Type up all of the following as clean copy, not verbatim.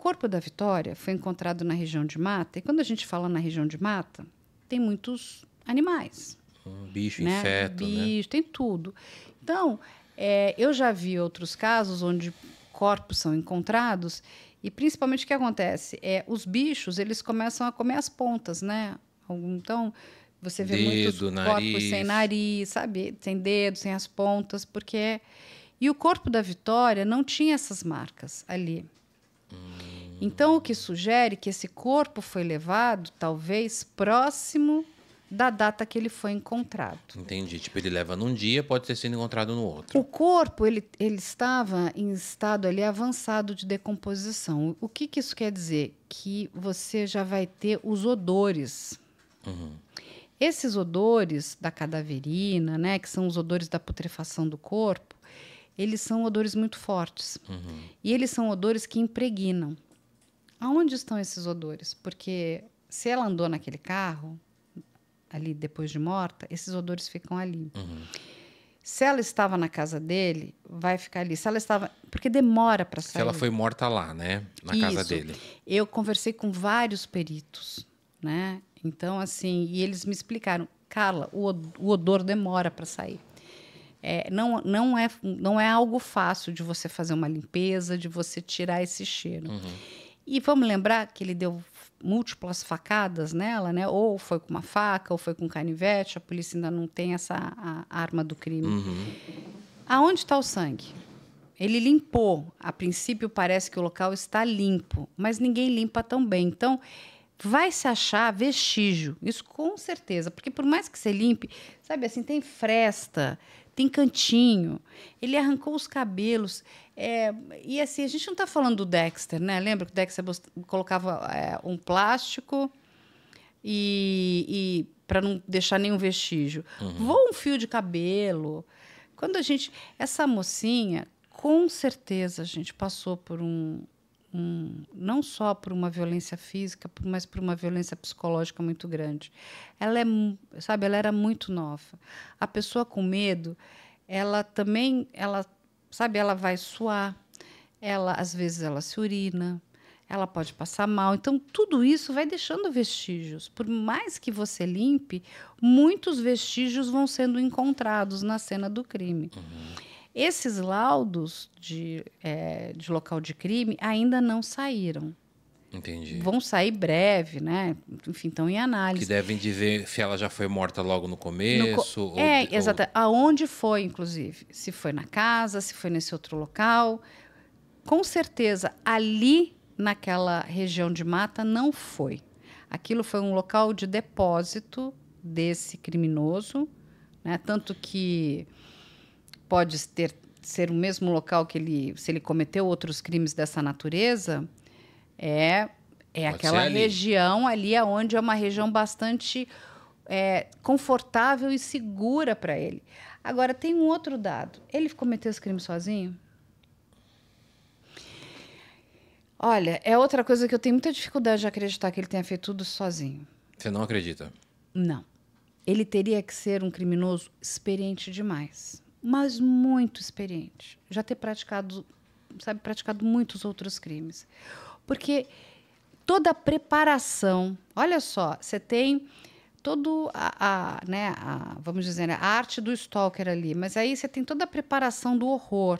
corpo da Vitória foi encontrado na região de mata, e quando a gente fala na região de mata, tem muitos animais. Bicho, né? inseto, Bicho, tem tudo. Então, eu já vi outros casos onde corpos são encontrados e, principalmente, o que acontece? Os bichos, eles começam a comer as pontas, né? Então, você vê muitos Dedo, corpos sem nariz. nariz, sabe? Sem dedo, sem as pontas, porque... E o corpo da Vitória não tinha essas marcas ali. Então, o que sugere que esse corpo foi levado, talvez, próximo da data que ele foi encontrado. Entendi. Tipo, ele leva num dia, pode ter sido encontrado no outro. O corpo, ele estava em estado ali avançado de decomposição. O que isso quer dizer? Que você já vai ter os odores. Esses odores da cadaverina, né, que são os odores da putrefação do corpo, eles são odores muito fortes. E eles são odores que impregnam. Aonde estão esses odores? Porque se ela andou naquele carro, ali depois de morta, esses odores ficam ali. Se ela estava na casa dele, vai ficar ali. Se ela estava... Porque demora para sair. Se ela foi morta lá, né? Na casa Isso. dele. Eu conversei com vários peritos, né? Então, assim, e eles me explicaram, Carla, o odor demora para sair. Não é algo fácil de você fazer uma limpeza, de você tirar esse cheiro. E vamos lembrar que ele deu múltiplas facadas nela, né? Ou foi com uma faca, ou foi com canivete. A polícia ainda não tem a arma do crime. Aonde está o sangue? Ele limpou. A princípio, parece que o local está limpo, mas ninguém limpa tão bem. Então, vai se achar vestígio. Isso com certeza. Porque por mais que você limpe, sabe assim, tem fresta, tem cantinho. Ele arrancou os cabelos. E assim, a gente não está falando do Dexter, né? Lembra que o Dexter colocava um plástico e para não deixar nenhum vestígio. Voa um fio de cabelo. Quando a gente... Essa mocinha, com certeza, a gente passou por não só por uma violência física, mas por uma violência psicológica muito grande. Ela era muito nova. A pessoa com medo, ela também, ela vai suar, às vezes ela se urina, ela pode passar mal. Então, tudo isso vai deixando vestígios. Por mais que você limpe, muitos vestígios vão sendo encontrados na cena do crime. Esses laudos de local de crime ainda não saíram. Entendi. Vão sair breve, né? Enfim, estão em análise. Que devem dizer se ela já foi morta logo no começo. Exato. Aonde foi, inclusive. Se foi na casa, se foi nesse outro local. Com certeza, ali, naquela região de mata, não foi. Aquilo foi um local de depósito desse criminoso, né? Tanto que... pode ser o mesmo local que se ele cometeu outros crimes dessa natureza, aquela região ali onde é uma região bastante confortável e segura para ele. Agora, tem um outro dado. Ele cometeu esse crime sozinho? Olha, é outra coisa que eu tenho muita dificuldade de acreditar que ele tenha feito tudo sozinho. Você não acredita? Não. Ele teria que ser um criminoso experiente demais. Mas muito experiente. Já ter praticado muitos outros crimes. Porque toda a preparação... Olha só, você tem todo vamos dizer, a arte do stalker ali, mas aí você tem toda a preparação do horror.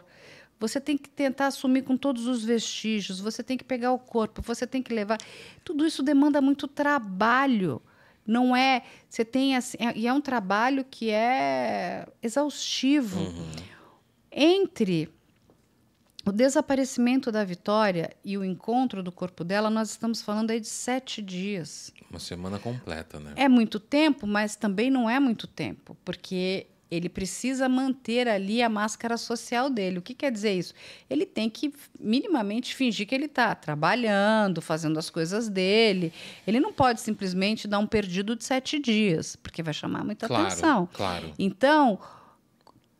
Você tem que tentar assumir com todos os vestígios, você tem que pegar o corpo, você tem que levar... Tudo isso demanda muito trabalho. Não é... Você tem assim... E é um trabalho que é exaustivo. Entre o desaparecimento da Vitória e o encontro do corpo dela, nós estamos falando aí de 7 dias. Uma semana completa, né? É muito tempo, mas também não é muito tempo, porque ele precisa manter ali a máscara social dele. O que quer dizer isso? Ele tem que minimamente fingir que ele está trabalhando, fazendo as coisas dele. Ele não pode simplesmente dar um perdido de 7 dias, porque vai chamar muita atenção. Claro. Então,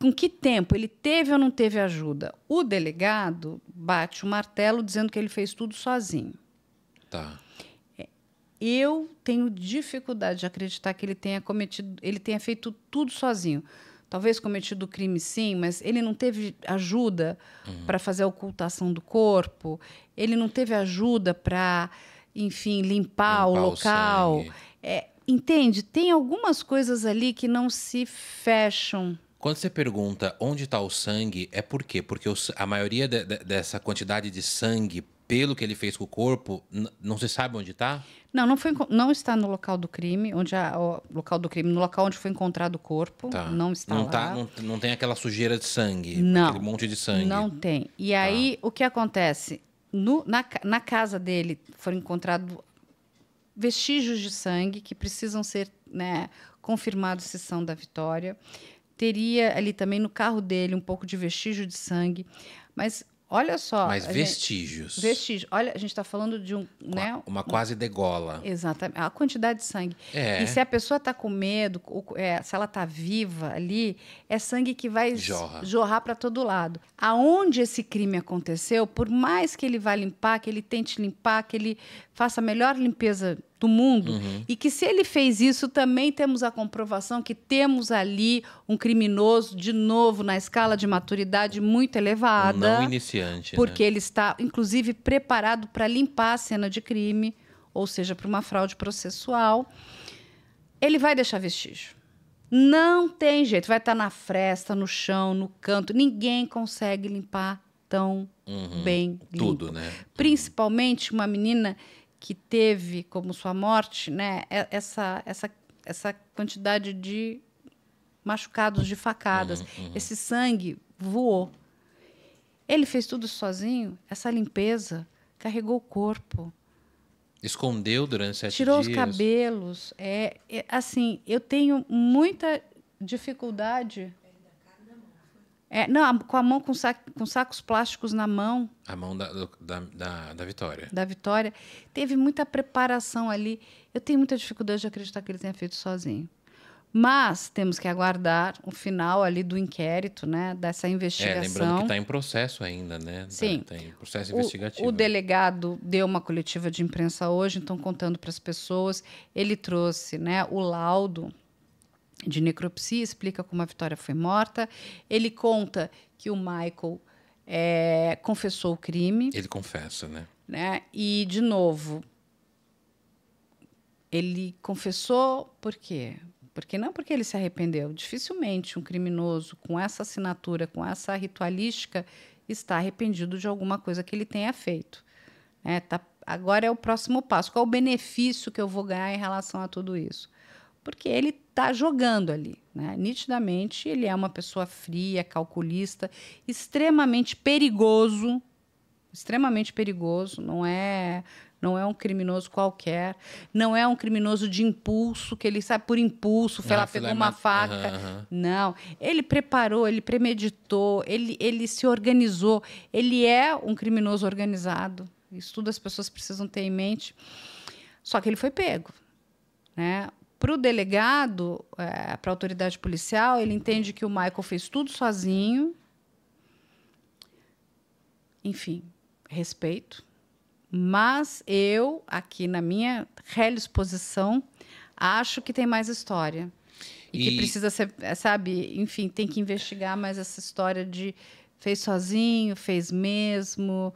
com que tempo? Ele teve ou não teve ajuda? O delegado bate o martelo dizendo que ele fez tudo sozinho. Tá. Eu tenho dificuldade de acreditar que ele tenha feito tudo sozinho. talvez cometido o crime sim, mas ele não teve ajuda para fazer a ocultação do corpo, ele não teve ajuda para, enfim, limpar o local. Entende? Tem algumas coisas ali que não se fecham. Quando você pergunta onde está o sangue, é por quê? Porque a maioria dessa quantidade de sangue, pelo que ele fez com o corpo, não se sabe onde está? Não, não está no local do crime, no local onde foi encontrado o corpo, não está lá. Não tem aquela sujeira de sangue, não, aquele monte de sangue. Não tem. E aí, o que acontece? Na casa dele foram encontrados vestígios de sangue que precisam ser, né, confirmados se são da Vitória. Teria ali também no carro dele um pouco de vestígio de sangue. Mas olha só. Mas vestígios. Vestígios. Olha, a gente está falando de uma quase degola. Exatamente. A quantidade de sangue. E se a pessoa está com medo, se ela está viva ali, é sangue que vai jorrar para todo lado. Aonde esse crime aconteceu, por mais que ele vá limpar, que ele tente limpar, que ele faça a melhor limpeza do mundo, e que se ele fez isso, também temos a comprovação que temos ali um criminoso, de novo, na escala de maturidade muito elevada. Não iniciante. Porque ele está, inclusive, preparado para limpar a cena de crime, ou seja, para uma fraude processual. Ele vai deixar vestígio. Não tem jeito. Vai estar na fresta, no chão, no canto. Ninguém consegue limpar tão bem limpo. Tudo, né? Principalmente uma menina que teve como sua morte, né, essa quantidade de machucados, de facadas. Esse sangue voou. Ele fez tudo sozinho, essa limpeza, carregou o corpo. Escondeu durante 7 dias. Tirou os cabelos. Assim, eu tenho muita dificuldade... com a mão com sacos plásticos na mão. A mão da Vitória. Da Vitória. Teve muita preparação ali. Eu tenho muita dificuldade de acreditar que ele tenha feito sozinho. Mas temos que aguardar o final ali do inquérito, né, dessa investigação. Lembrando que está em processo ainda, né? Sim. Está em processo investigativo. O delegado deu uma coletiva de imprensa hoje, então, contando para as pessoas. Ele trouxe, né, o laudo de necropsia, explica como a Vitória foi morta. Ele conta que o Michael confessou o crime. Ele confessa, né? E, de novo, ele confessou por quê? Não porque ele se arrependeu. Dificilmente um criminoso com essa assinatura, com essa ritualística, está arrependido de alguma coisa que ele tenha feito. Agora é o próximo passo. Qual o benefício que eu vou ganhar em relação a tudo isso? Porque ele está jogando ali, né? Nitidamente, ele é uma pessoa fria, calculista, extremamente perigoso, não é um criminoso qualquer, não é um criminoso de impulso, que ele sabe por impulso, pegou uma faca. Não, ele preparou, ele premeditou, ele se organizou, ele é um criminoso organizado. Isso tudo as pessoas precisam ter em mente. Só que ele foi pego, né? Para o delegado, para a autoridade policial, ele entende que o Michael fez tudo sozinho. Enfim, respeito. Mas eu, aqui na minha réia exposição, acho que tem mais história. E que precisa ser, sabe, enfim, tem que investigar mais essa história de fez sozinho, fez mesmo.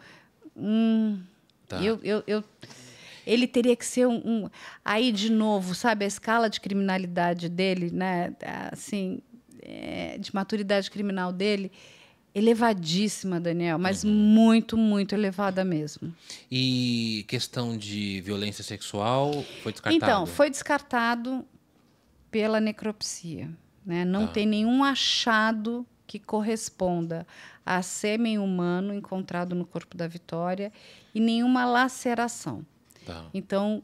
Ele teria que ser aí, de novo, sabe, a escala de criminalidade dele, né? Assim, de maturidade criminal dele, elevadíssima, Daniel, mas muito, muito elevada mesmo. E questão de violência sexual foi descartado? Então, foi descartado pela necropsia, né? Não tem nenhum achado que corresponda a sêmen humano encontrado no corpo da Vitória e nenhuma laceração. Então,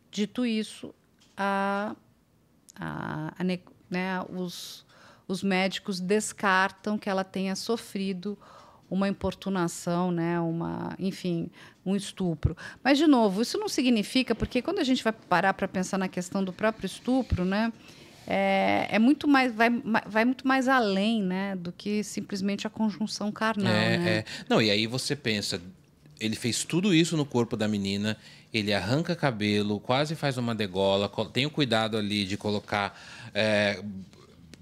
dito isso, os médicos descartam que ela tenha sofrido uma importunação, né? Enfim, um estupro. Mas, de novo, isso não significa, porque quando a gente vai parar para pensar na questão do próprio estupro, né? Muito mais, vai muito mais além, né, do que simplesmente a conjunção carnal. Né? Não, e aí você pensa, ele fez tudo isso no corpo da menina, ele arranca cabelo, quase faz uma degola, tem o cuidado ali de colocar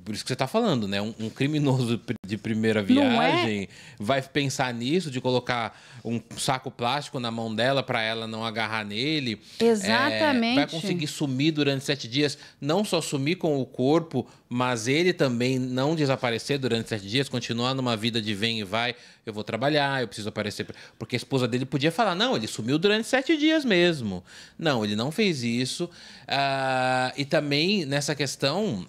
por isso que você está falando, né? Um criminoso de primeira Não é? viagem vai pensar nisso, de colocar um saco plástico na mão dela para ela não agarrar nele. Exatamente. Vai conseguir sumir durante 7 dias, não só sumir com o corpo, mas ele também não desaparecer durante 7 dias, continuar numa vida de vem e vai. Eu vou trabalhar, eu preciso aparecer. Porque a esposa dele podia falar, não, ele sumiu durante 7 dias mesmo. Não, ele não fez isso. E também nessa questão,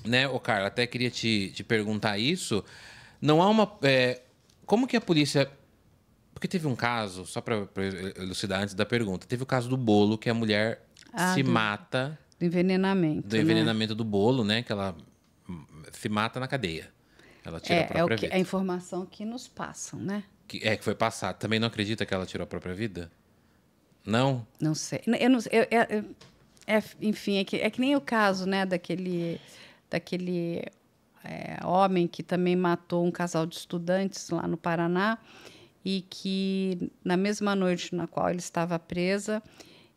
né, ô Carla, até queria te perguntar isso. Não há uma. Como que a polícia. Porque teve um caso, só para elucidar antes da pergunta, teve o caso do bolo, que a mulher se mata. Do envenenamento. Do envenenamento do bolo, né? Que ela se mata na cadeia. Ela tira a própria vida. É a informação que nos passam, né? Que foi passado. Também não acredita que ela tirou a própria vida? Não? Não sei. Eu não, enfim, é que nem o caso, né, daquele homem que também matou um casal de estudantes lá no Paraná e que, na mesma noite na qual ele estava presa,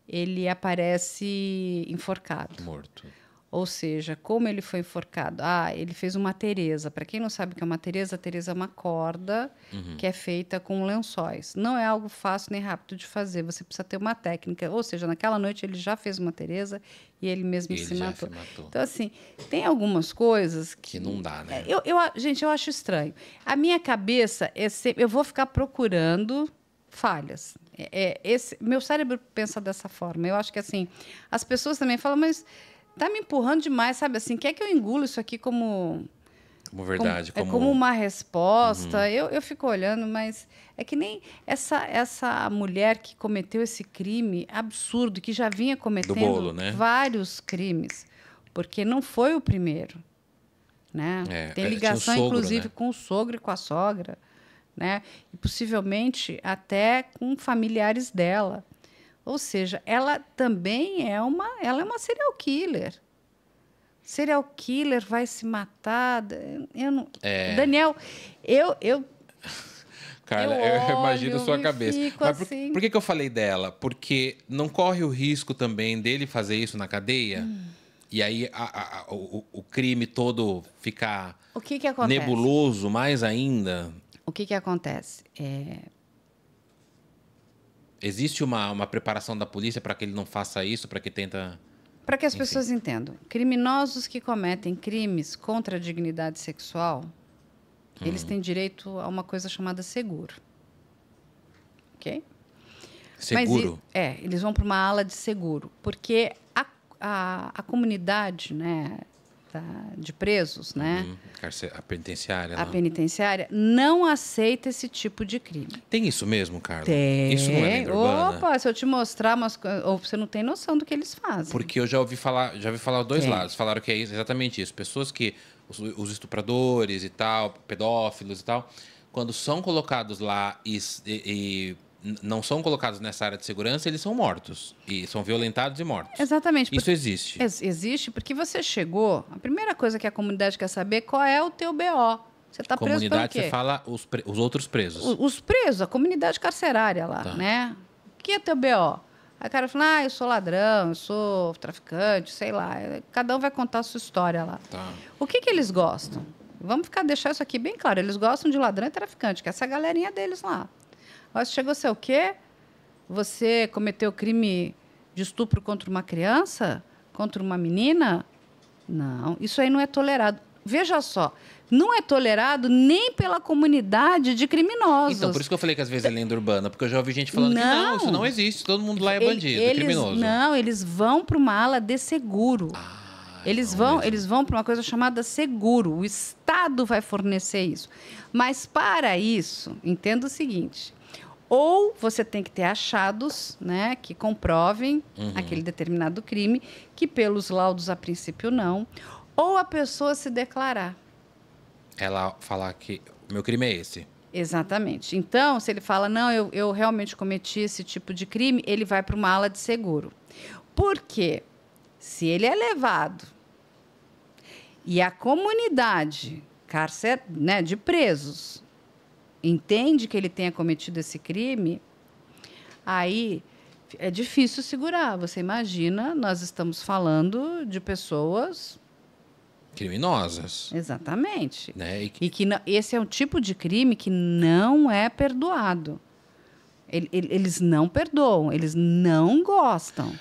ele aparece enforcado. Morto. Ou seja, como ele foi enforcado? Ele fez uma teresa. Para quem não sabe o que é uma teresa, a teresa é uma corda que é feita com lençóis. Não é algo fácil nem rápido de fazer. Você precisa ter uma técnica. Ou seja, naquela noite ele já fez uma teresa e ele mesmo se matou. Então, assim, tem algumas coisas que não dá, né? Gente, eu acho estranho. A minha cabeça é sempre, eu vou ficar procurando falhas. Meu cérebro pensa dessa forma. Eu acho que assim, as pessoas também falam, mas tá me empurrando demais, sabe assim? Quer que eu engulo isso aqui como verdade, como uma resposta? Eu fico olhando, mas é que nem essa mulher que cometeu esse crime absurdo, que já vinha cometendo do bolo, né? vários crimes, porque não foi o primeiro, né? Tem ligação, tinha um sogro, inclusive, né? com o sogro e com a sogra, né? E possivelmente até com familiares dela. Ou seja, ela também é uma serial killer. Serial killer vai se matar. Daniel, Carla, eu imagino olho, sua cabeça. Mas assim. por que eu falei dela? Porque não corre o risco também dele fazer isso na cadeia? E aí o crime todo ficar O que acontece? nebuloso mais ainda? O que acontece? Existe uma preparação da polícia para que ele não faça isso, para que tenta... Para que as pessoas entendam, criminosos que cometem crimes contra a dignidade sexual, eles têm direito a uma coisa chamada seguro. Ok? Seguro? Mas, eles vão para uma ala de seguro, porque a comunidade, né, de presos, né? A penitenciária. A penitenciária não aceita esse tipo de crime. Tem isso mesmo, Carla? Tem. Isso não é lenda urbana? Opa, se eu te mostrar ou você não tem noção do que eles fazem. Porque eu já ouvi falar dois lados. Falaram que é exatamente isso. Pessoas que, os estupradores e tal, pedófilos e tal, quando são colocados lá e não são colocados nessa área de segurança, eles são mortos. E são violentados e mortos. Exatamente. Isso existe. Existe porque você chegou... A primeira coisa que a comunidade quer saber é qual é o teu BO. Você está preso pelo Comunidade, quê? você fala os outros presos. Os presos, a comunidade carcerária lá, né? O que é teu BO? Aí o cara fala, eu sou ladrão, eu sou traficante, sei lá. Cada um vai contar a sua história lá. Tá. O que eles gostam? Vamos deixar isso aqui bem claro. Eles gostam de ladrão e traficante, que é essa galerinha deles lá. Mas chegou a ser o quê? Você cometeu crime de estupro contra uma criança? Contra uma menina? Não, isso aí não é tolerado. Veja só, não é tolerado nem pela comunidade de criminosos. Então, por isso que eu falei que às vezes é lenda urbana, porque eu já ouvi gente falando que não, isso não existe, todo mundo lá é bandido, é criminoso. Não, eles vão para uma ala de seguro. Eles vão para uma coisa chamada seguro. O Estado vai fornecer isso. Mas para isso, entenda o seguinte: ou você tem que ter achados, né, que comprovem aquele determinado crime, que pelos laudos a princípio não, ou a pessoa se declarar. Ela falar que meu crime é esse. Exatamente. Então, se ele fala, não, eu realmente cometi esse tipo de crime, ele vai para uma ala de seguro. Por quê? Se ele é levado e a comunidade né, de presos entende que ele tenha cometido esse crime, aí é difícil segurar. Você imagina, nós estamos falando de pessoas criminosas. Exatamente. Né? E que esse é um tipo de crime que não é perdoado. Eles não perdoam, eles não gostam.